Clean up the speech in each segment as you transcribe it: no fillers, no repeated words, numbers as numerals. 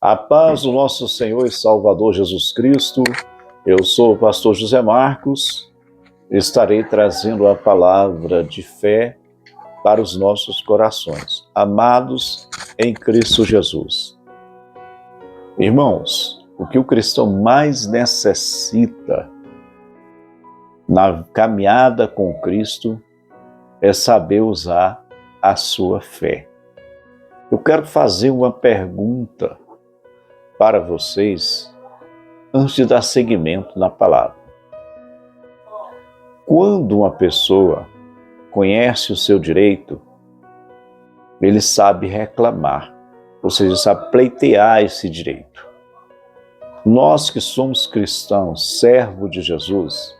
A paz do nosso Senhor e Salvador Jesus Cristo. Eu sou o pastor José Marcos. Estarei trazendo a palavra de fé para os nossos corações, amados em Cristo Jesus. Irmãos, o que o cristão mais necessita na caminhada com Cristo é saber usar a sua fé. Eu quero fazer uma pergunta para vocês antes de dar seguimento na palavra. Quando uma pessoa conhece o seu direito, ele sabe reclamar, ou seja, sabe pleitear esse direito. Nós que somos cristãos, servos de Jesus,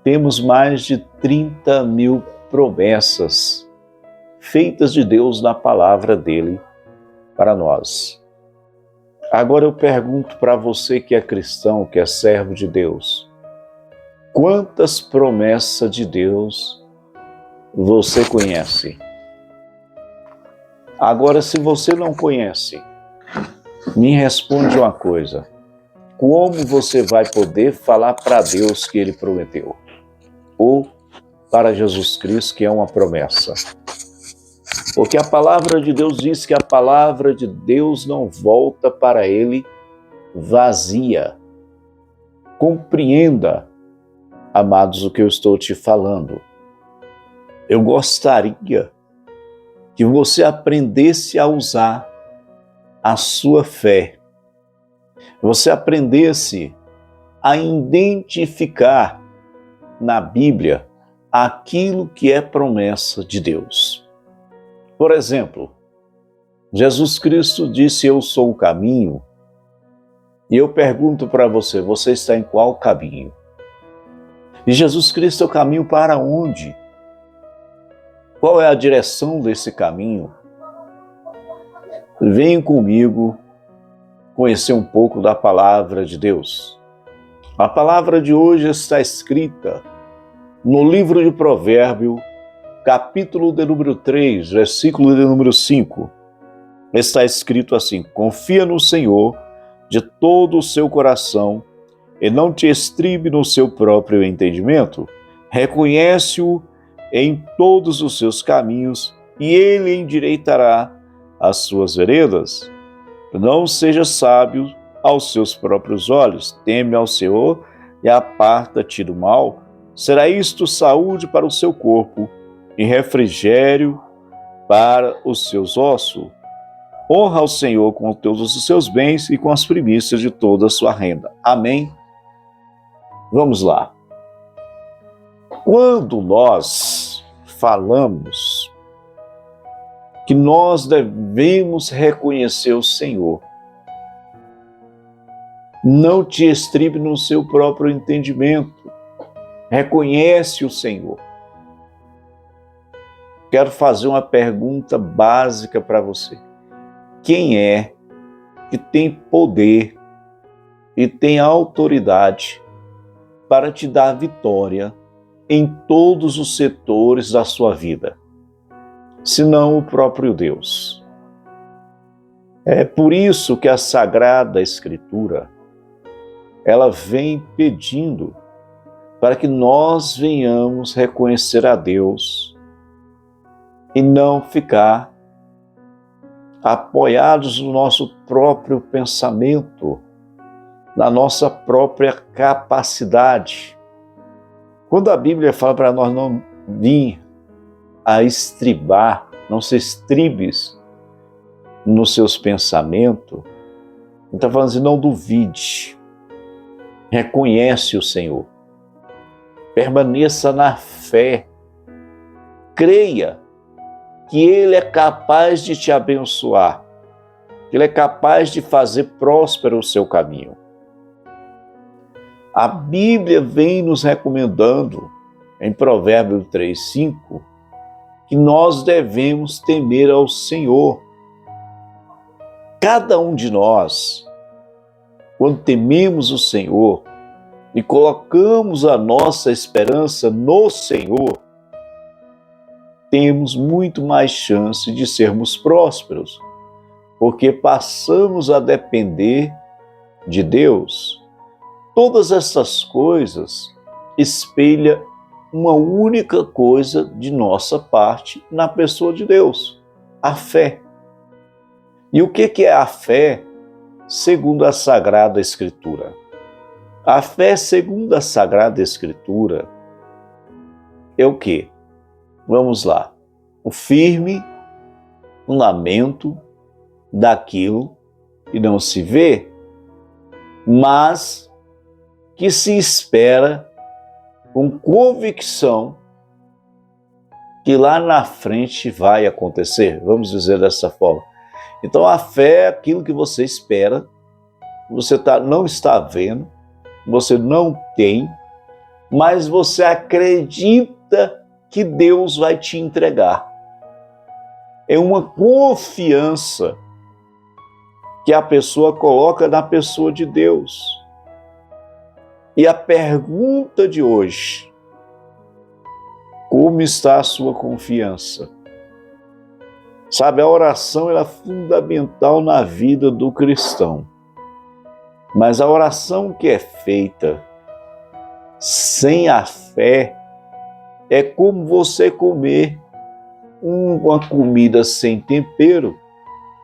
temos mais de 30 mil promessas feitas de Deus na palavra dele para nós. Agora eu pergunto para você que é cristão, que é servo de Deus, quantas promessas de Deus você conhece? Agora, se você não conhece, me responde uma coisa: como você vai poder falar para Deus que Ele prometeu? Ou para Jesus Cristo, que é uma promessa? Porque a palavra de Deus diz que a palavra de Deus não volta para Ele vazia. Compreenda, amados, o que eu estou te falando. Eu gostaria que você aprendesse a usar a sua fé. Você aprendesse a identificar na Bíblia aquilo que é promessa de Deus. Por exemplo, Jesus Cristo disse: eu sou o caminho. E eu pergunto para você, você está em qual caminho? E Jesus Cristo é o caminho para onde? Qual é a direção desse caminho? Venha comigo conhecer um pouco da palavra de Deus. A palavra de hoje está escrita no livro de Provérbios, capítulo de número 3, versículo de número 5. Está escrito assim: confia no Senhor de todo o seu coração e não te estribe no seu próprio entendimento. Reconhece-o em todos os seus caminhos e ele endireitará as suas veredas. Não seja sábio aos seus próprios olhos, teme ao Senhor e aparta-te do mal. Será isto saúde para o seu corpo e refrigério para os seus ossos. Honra ao Senhor com todos os seus bens e com as primícias de toda a sua renda. Amém? Vamos lá. Quando nós falamos que nós devemos reconhecer o Senhor, não te estribe no seu próprio entendimento. Reconhece o Senhor. Quero fazer uma pergunta básica para você. Quem é que tem poder e tem autoridade para te dar vitória em todos os setores da sua vida, senão o próprio Deus? É por isso que a Sagrada Escritura, ela vem pedindo para que nós venhamos reconhecer a Deus e não ficar apoiados no nosso próprio pensamento, na nossa própria capacidade. Quando a Bíblia fala para nós não vir a estribar, não ser estribes nos seus pensamentos, está falando assim: não duvide, reconhece o Senhor, permaneça na fé, creia que Ele é capaz de te abençoar, que Ele é capaz de fazer próspero o seu caminho. A Bíblia vem nos recomendando, em Provérbios 3:5, que nós devemos temer ao Senhor. Cada um de nós, quando tememos o Senhor e colocamos a nossa esperança no Senhor, temos muito mais chance de sermos prósperos, porque passamos a depender de Deus. Todas essas coisas espelham uma única coisa de nossa parte na pessoa de Deus: a fé. E o que é a fé segundo a Sagrada Escritura? A fé segundo a Sagrada Escritura é o quê? Vamos lá. O firme fundamento daquilo que não se vê, mas que se espera com convicção que lá na frente vai acontecer. Vamos dizer dessa forma. Então a fé é aquilo que você espera, você não está vendo, você não tem, mas você acredita que Deus vai te entregar. É uma confiança que a pessoa coloca na pessoa de Deus. E a pergunta de hoje: como está a sua confiança? Sabe, a oração ela é fundamental na vida do cristão. Mas a oração que é feita sem a fé é como você comer uma comida sem tempero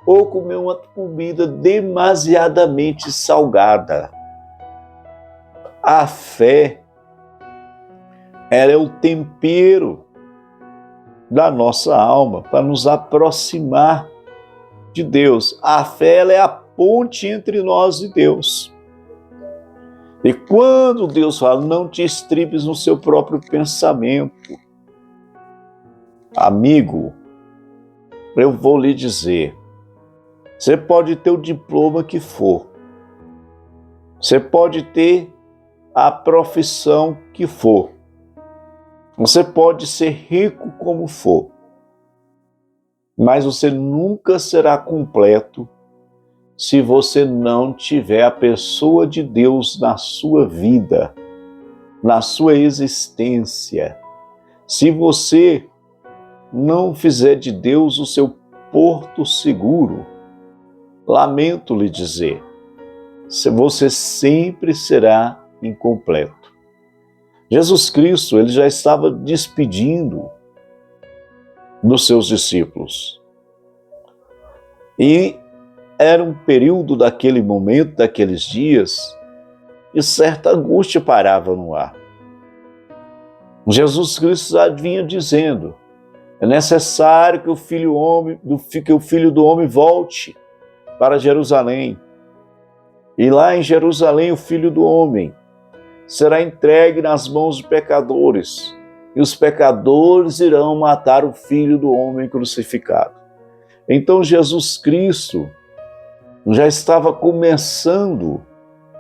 ou comer uma comida demasiadamente salgada. A fé, ela é o tempero da nossa alma para nos aproximar de Deus. A fé, ela é a ponte entre nós e Deus. E quando Deus fala, não te estribes no seu próprio pensamento, amigo, eu vou lhe dizer, você pode ter o diploma que for, você pode ter a profissão que for, você pode ser rico como for, mas você nunca será completo se você não tiver a pessoa de Deus na sua vida, na sua existência. Se você não fizer de Deus o seu porto seguro, lamento lhe dizer, você sempre será incompleto. Jesus Cristo, ele já estava despedindo dos seus discípulos. E era um período daquele momento, daqueles dias, e certa angústia parava no ar. Jesus Cristo já vinha dizendo, é necessário que o Filho do Homem volte para Jerusalém. E lá em Jerusalém o Filho do Homem será entregue nas mãos de pecadores, e os pecadores irão matar o Filho do Homem crucificado. Então Jesus Cristo já estava começando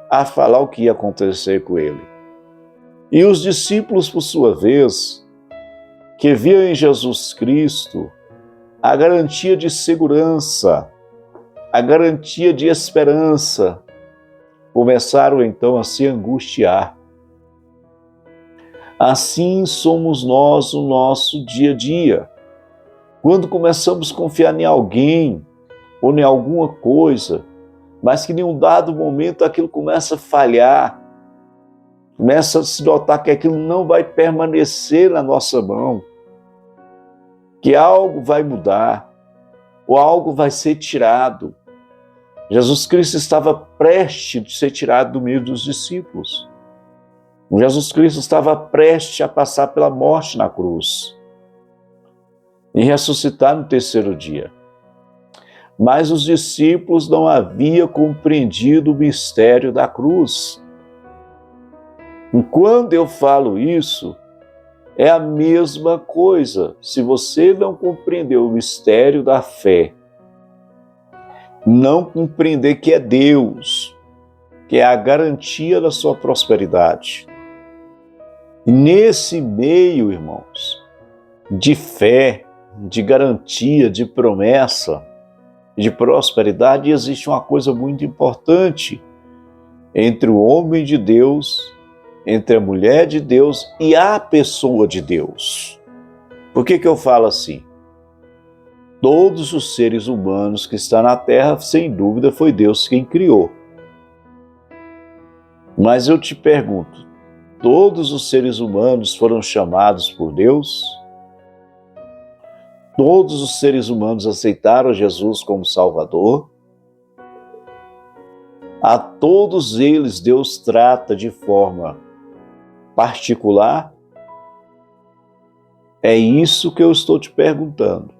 a falar o que ia acontecer com ele. E os discípulos, por sua vez, que viam em Jesus Cristo a garantia de segurança, a garantia de esperança, começaram então a se angustiar. Assim somos nós no nosso dia a dia. Quando começamos a confiar em alguém ou em alguma coisa, mas que em um dado momento aquilo começa a falhar, começa a se notar que aquilo não vai permanecer na nossa mão, que algo vai mudar, ou algo vai ser tirado. Jesus Cristo estava prestes a ser tirado do meio dos discípulos. Jesus Cristo estava prestes a passar pela morte na cruz e ressuscitar no terceiro dia. Mas os discípulos não haviam compreendido o mistério da cruz. E quando eu falo isso, é a mesma coisa. Se você não compreender o mistério da fé, não compreender que é Deus, que é a garantia da sua prosperidade. E nesse meio, irmãos, de fé, de garantia, de promessa, de prosperidade, existe uma coisa muito importante entre o homem de Deus, entre a mulher de Deus e a pessoa de Deus. Por que eu falo assim? Todos os seres humanos que estão na Terra, sem dúvida, foi Deus quem criou. Mas eu te pergunto, todos os seres humanos foram chamados por Deus? Todos os seres humanos aceitaram Jesus como Salvador? A todos eles Deus trata de forma particular? É isso que eu estou te perguntando.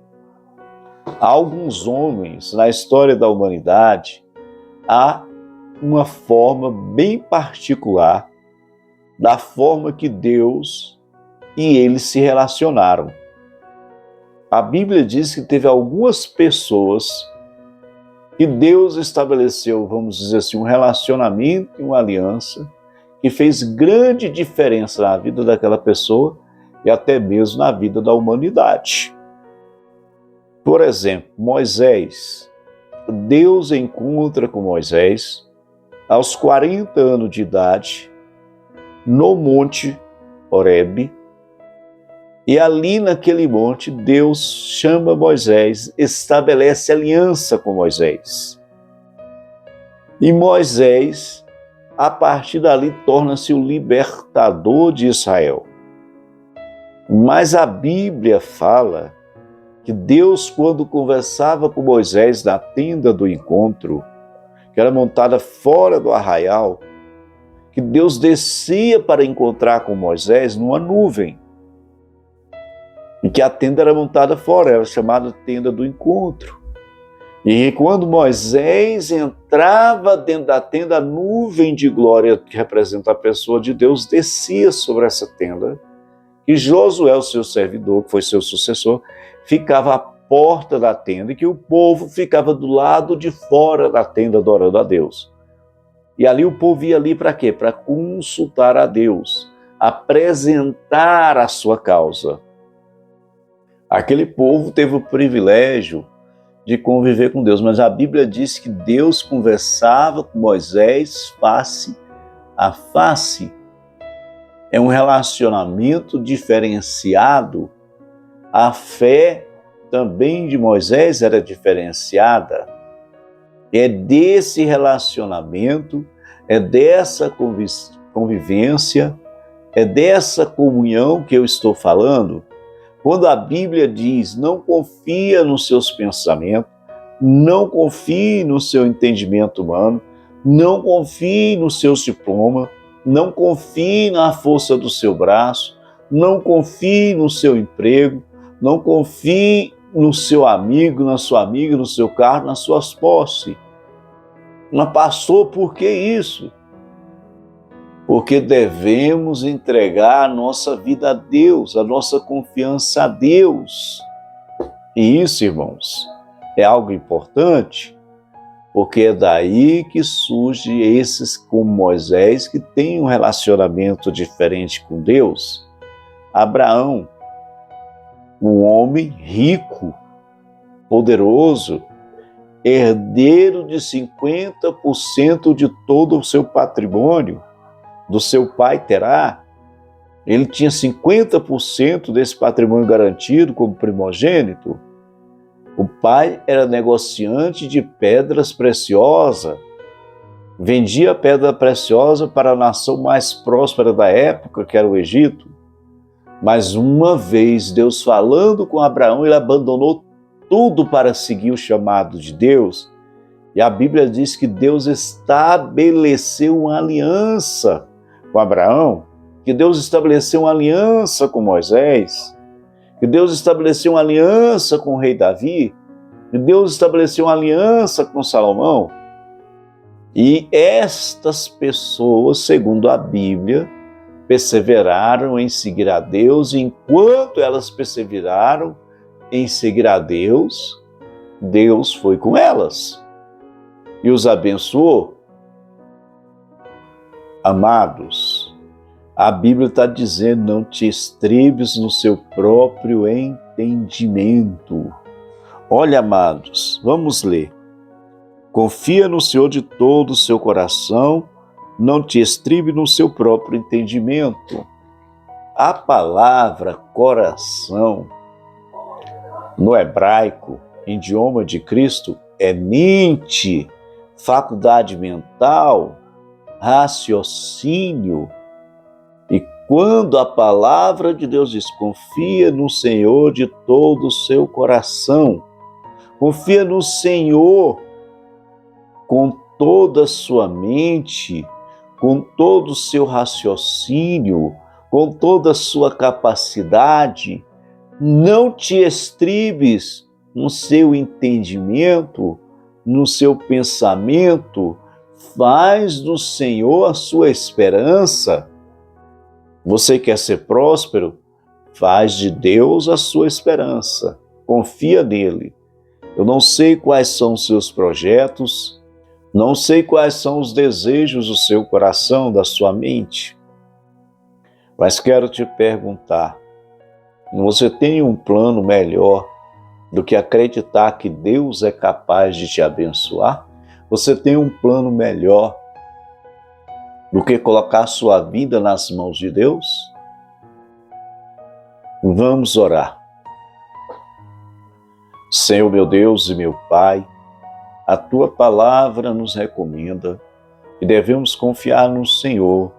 Há alguns homens na história da humanidade, há uma forma bem particular da forma que Deus e eles se relacionaram. A Bíblia diz que teve algumas pessoas que Deus estabeleceu, vamos dizer assim, um relacionamento e uma aliança que fez grande diferença na vida daquela pessoa e até mesmo na vida da humanidade. Por exemplo, Moisés. Deus encontra com Moisés aos 40 anos de idade no monte Horebe, e ali naquele monte Deus chama Moisés, estabelece aliança com Moisés. E Moisés, a partir dali, torna-se o libertador de Israel. Mas a Bíblia fala que Deus, quando conversava com Moisés na tenda do encontro, que era montada fora do arraial, que Deus descia para encontrar com Moisés numa nuvem, e que a tenda era montada fora, era chamada tenda do encontro. E quando Moisés entrava dentro da tenda, a nuvem de glória, que representa a pessoa de Deus, descia sobre essa tenda, e Josué, o seu servidor, que foi seu sucessor, ficava à porta da tenda, e que o povo ficava do lado de fora da tenda adorando a Deus. E ali o povo ia ali para quê? Para consultar a Deus, apresentar a sua causa. Aquele povo teve o privilégio de conviver com Deus, mas a Bíblia diz que Deus conversava com Moisés face a face. É um relacionamento diferenciado. A fé também de Moisés era diferenciada. É desse relacionamento, é dessa convivência, é dessa comunhão que eu estou falando. Quando a Bíblia diz, não confia nos seus pensamentos, não confie no seu entendimento humano, não confie nos seus diplomas, não confie na força do seu braço, não confie no seu emprego, não confie no seu amigo, na sua amiga, no seu carro, nas suas posses. Mas pastor, por que isso? Porque devemos entregar a nossa vida a Deus, a nossa confiança a Deus. E isso, irmãos, é algo importante, porque é daí que surge esses como Moisés, que tem um relacionamento diferente com Deus. Abraão, um homem rico, poderoso, herdeiro de 50% de todo o seu patrimônio, do seu pai Terá. Ele tinha 50% desse patrimônio garantido como primogênito. O pai era negociante de pedras preciosas, vendia pedra preciosa para a nação mais próspera da época, que era o Egito. Mas uma vez, Deus falando com Abraão, ele abandonou tudo para seguir o chamado de Deus. E a Bíblia diz que Deus estabeleceu uma aliança com Abraão, que Deus estabeleceu uma aliança com Moisés, que Deus estabeleceu uma aliança com o rei Davi, que Deus estabeleceu uma aliança com Salomão. E estas pessoas, segundo a Bíblia, perseveraram em seguir a Deus, e enquanto elas perseveraram em seguir a Deus, Deus foi com elas e os abençoou. Amados, a Bíblia está dizendo, não te estribes no seu próprio entendimento. Olha, amados, vamos ler. Confia no Senhor de todo o seu coração, não te estribe no seu próprio entendimento. A palavra coração, no hebraico, idioma de Cristo é mente, faculdade mental, raciocínio. E quando a palavra de Deus diz, confia no Senhor de todo o seu coração, confia no Senhor com toda a sua mente, com todo o seu raciocínio, com toda a sua capacidade, não te estribes no seu entendimento, no seu pensamento, faz do Senhor a sua esperança. Você quer ser próspero? Faz de Deus a sua esperança. Confia nele. Eu não sei quais são os seus projetos, não sei quais são os desejos do seu coração, da sua mente, mas quero te perguntar, você tem um plano melhor do que acreditar que Deus é capaz de te abençoar? Você tem um plano melhor do que colocar sua vida nas mãos de Deus? Vamos orar. Senhor meu Deus e meu Pai, a Tua palavra nos recomenda que devemos confiar no Senhor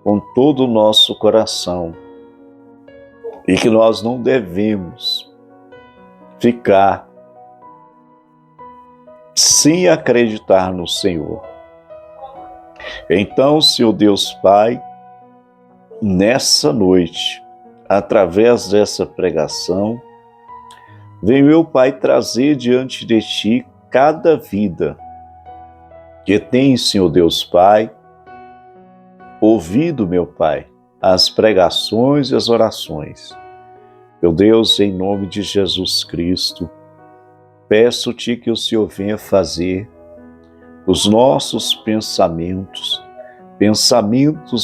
com todo o nosso coração e que nós não devemos ficar sem acreditar no Senhor. Então, Senhor Deus Pai, nessa noite, através dessa pregação, venho eu, Pai, trazer diante de Ti cada vida que tem, Senhor Deus Pai, ouvido, meu Pai, as pregações e as orações. Meu Deus, em nome de Jesus Cristo, peço-Te que o Senhor venha fazer os nossos pensamentos,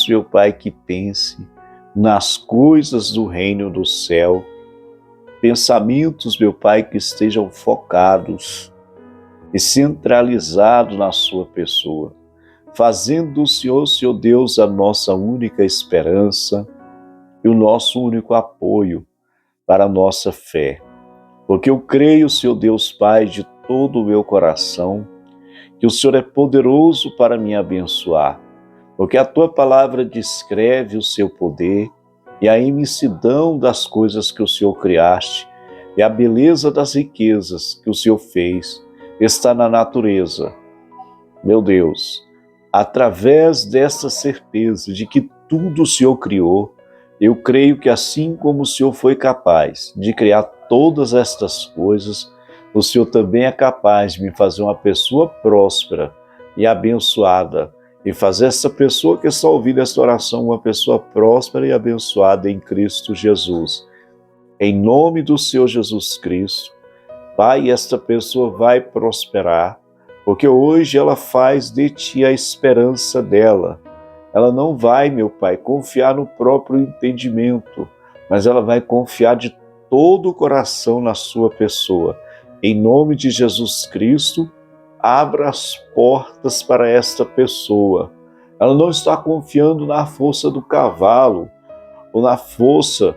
meu Pai, que pense nas coisas do reino do céu, pensamentos, meu Pai, que estejam focados e centralizados na sua pessoa, fazendo do Senhor, Deus, a nossa única esperança e o nosso único apoio para a nossa fé. Porque eu creio, Senhor Deus Pai, de todo o meu coração, que o Senhor é poderoso para me abençoar, porque a Tua palavra descreve o Seu poder e a imensidão das coisas que o Senhor criaste e a beleza das riquezas que o Senhor fez está na natureza. Meu Deus, através dessa certeza de que tudo o Senhor criou, eu creio que assim como o Senhor foi capaz de criar todas estas coisas, o Senhor também é capaz de me fazer uma pessoa próspera e abençoada, e fazer essa pessoa que está ouvindo esta oração uma pessoa próspera e abençoada em Cristo Jesus. Em nome do Senhor Jesus Cristo, Pai, esta pessoa vai prosperar, porque hoje ela faz de Ti a esperança dela. Ela não vai, meu Pai, confiar no próprio entendimento, mas ela vai confiar de todo o coração na sua pessoa. Em nome de Jesus Cristo, abra as portas para esta pessoa. Ela não está confiando na força do cavalo, ou na força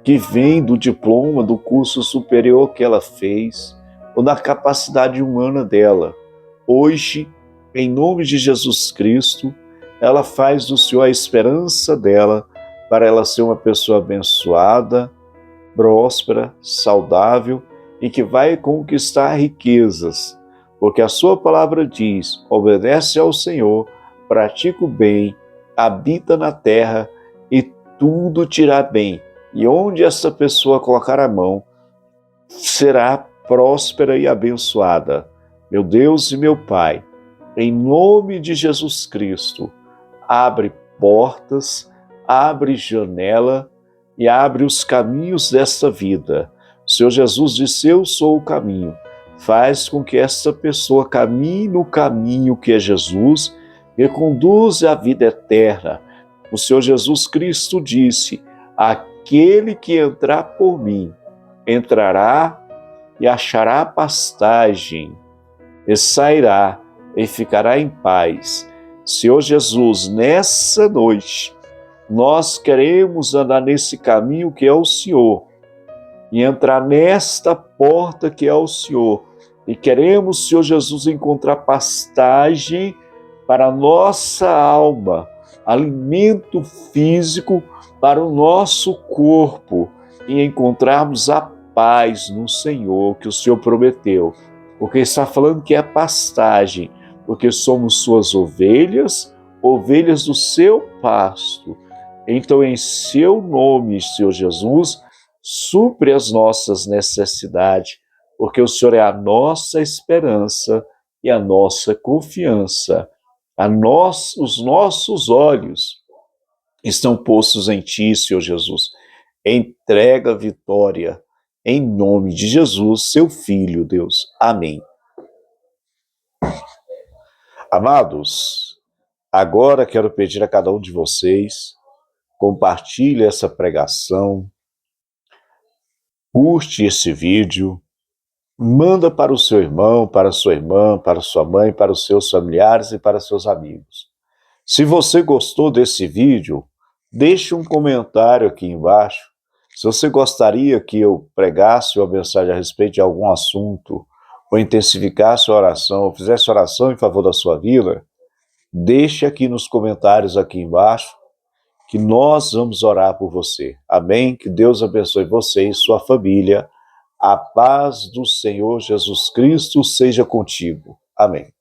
que vem do diploma, do curso superior que ela fez, ou na capacidade humana dela. Hoje, em nome de Jesus Cristo, ela faz do Senhor a esperança dela para ela ser uma pessoa abençoada, próspera, saudável e que vai conquistar riquezas, porque a sua palavra diz, obedece ao Senhor, pratica o bem, habita na terra e tudo te irá bem. E onde essa pessoa colocar a mão, será próspera e abençoada. Meu Deus e meu Pai, em nome de Jesus Cristo, abre portas, abre janela e abre os caminhos desta vida. O Senhor Jesus disse, eu sou o caminho. Faz com que essa pessoa caminhe no caminho que é Jesus e conduza à vida eterna. O Senhor Jesus Cristo disse, aquele que entrar por mim, entrará e achará pastagem, e sairá e ficará em paz. Senhor Jesus, nessa noite, nós queremos andar nesse caminho que é o Senhor. e entrar nesta porta que é o Senhor. E queremos, Senhor Jesus, encontrar pastagem para a nossa alma, alimento físico para o nosso corpo e encontrarmos a paz no Senhor que o Senhor prometeu. Porque está falando que é pastagem, porque somos suas ovelhas, ovelhas do seu pasto. Então, em seu nome, Senhor Jesus, supre as nossas necessidades, porque o Senhor é a nossa esperança e a nossa confiança. Os nossos olhos estão postos em Ti, Senhor Jesus. Entrega a vitória, em nome de Jesus, seu Filho, Deus. Amém. Amados, agora quero pedir a cada um de vocês, compartilhe essa pregação, curte esse vídeo, manda para o seu irmão, para a sua irmã, para a sua mãe, para os seus familiares e para seus amigos. Se você gostou desse vídeo, deixe um comentário aqui embaixo. Se você gostaria que eu pregasse uma mensagem a respeito de algum assunto, ou intensificasse a oração, ou fizesse oração em favor da sua vida, deixe aqui nos comentários aqui embaixo, que nós vamos orar por você. Amém? Que Deus abençoe você e sua família. A paz do Senhor Jesus Cristo seja contigo. Amém.